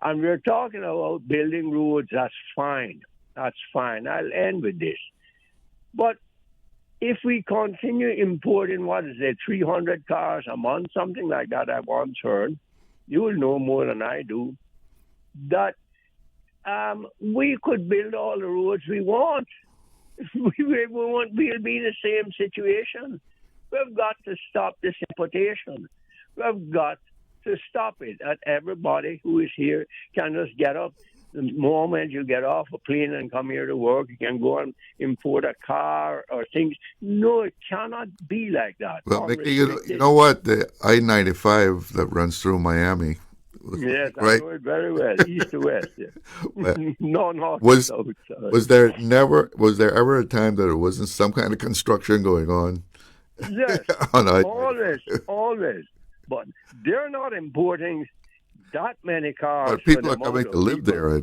And we're talking about building roads. That's fine. That's fine. I'll end with this. But if we continue importing, 300 cars a month, something like that, I once heard, you will know more than I do, that we could build all the roads we want. We'll be in the same situation. We've got to stop this importation. We've got to stop it. And everybody who is here can just get up. The moment you get off a plane and come here to work, you can go and import a car or things. No, it cannot be like that. Well, Mickey, you know what? The I-95 that runs through Miami. Yes, right? I know it very well, east to west. Yeah. No, north to south. Was there ever a time that there wasn't some kind of construction going on? Yes, always. But they're not importing that many cars. But people are coming to live there,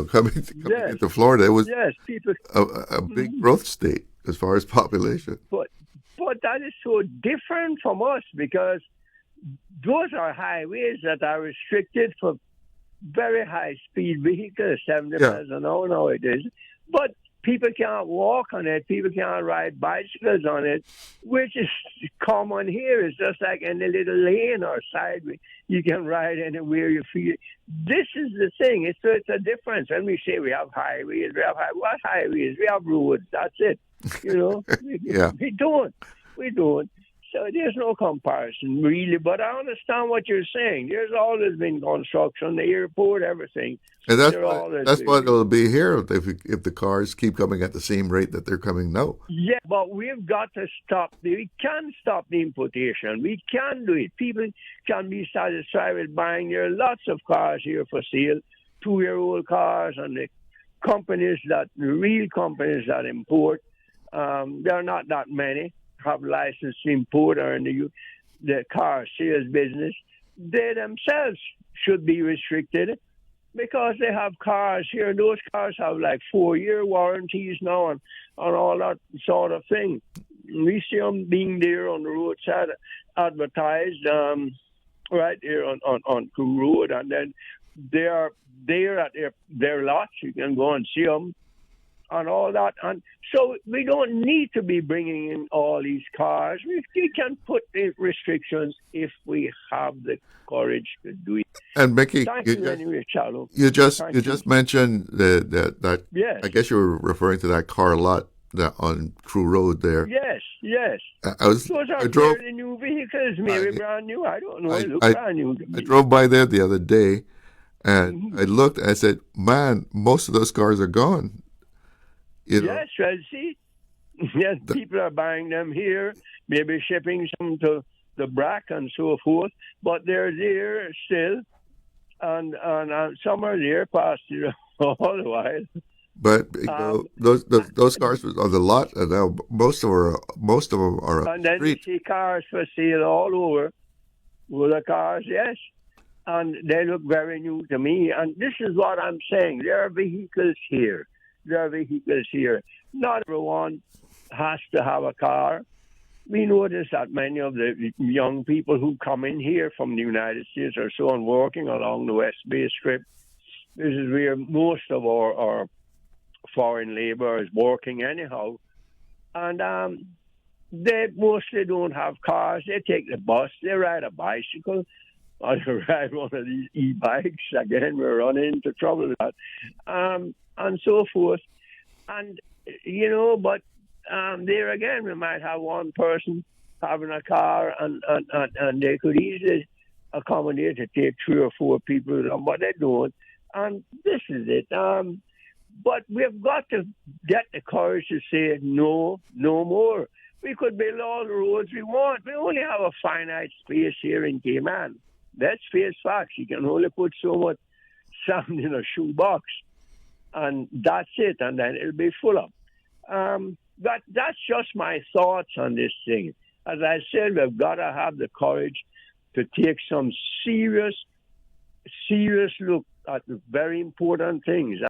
coming into Florida. It was people, a big growth state as far as population. But that is so different from us because those are highways that are restricted for very high-speed vehicles, 70 miles an hour nowadays. But people can't walk on it. People can't ride bicycles on it, which is common here. It's just like in a little lane or sideway. You can ride anywhere you feel. This is the thing. It's a difference. When we say we have highways, what highways? We have roads. That's it. We don't. So there's no comparison, really. But I understand what you're saying. There's always been construction, the airport, everything. And that's what it'll be here if the cars keep coming at the same rate that they're coming now. Yeah, but we've got to stop. We can stop the importation. We can do it. People can be satisfied with buying. There are lots of cars here for sale, 2-year-old cars, and the real companies that import, there are not that many. Have license to import or in the car sales business, they themselves should be restricted because they have cars here. Those cars have like 4-year warranties now and all that sort of thing. We see them being there on the roadside advertised right there on Crew Road, and then they are there at their lots. You can go and see them. And all that. And so we don't need to be bringing in all these cars. We can put the restrictions if we have the courage to do it. And Mickey, you just mentioned that yes. I guess you were referring to that car lot on Crew Road there. Yes. Those are fairly new vehicles, maybe brand new. I don't know. They look brand new to me. I drove by there the other day, and I looked and I said, man, most of those cars are gone. Yes, well, see, yes, people are buying them here, maybe shipping some to the BRAC and so forth, but they're there still, and some are there past all the while. But those cars on the lot, and now most of them are on and then street. You see cars for sale all over. Well, the cars, yes, and they look very new to me. And this is what I'm saying: there are vehicles here. Not everyone has to have a car. We notice that many of the young people who come in here from the United States or so on working along the West Bay Strip, this is where most of our foreign labor is working anyhow. And they mostly don't have cars. They take the bus, they ride a bicycle, or they ride one of these e-bikes. Again, we're running into trouble with that. And so forth. And, but there again, we might have one person having a car and they could easily accommodate to take 3 or 4 people, but they don't. And this is it. But we've got to get the courage to say no more. We could build all the roads we want. We only have a finite space here in Cayman. Let's face facts. You can only put so much sand in a shoebox. And that's it, and then it'll be full up. That's just my thoughts on this thing. As I said, we've got to have the courage to take some serious look at the very important things.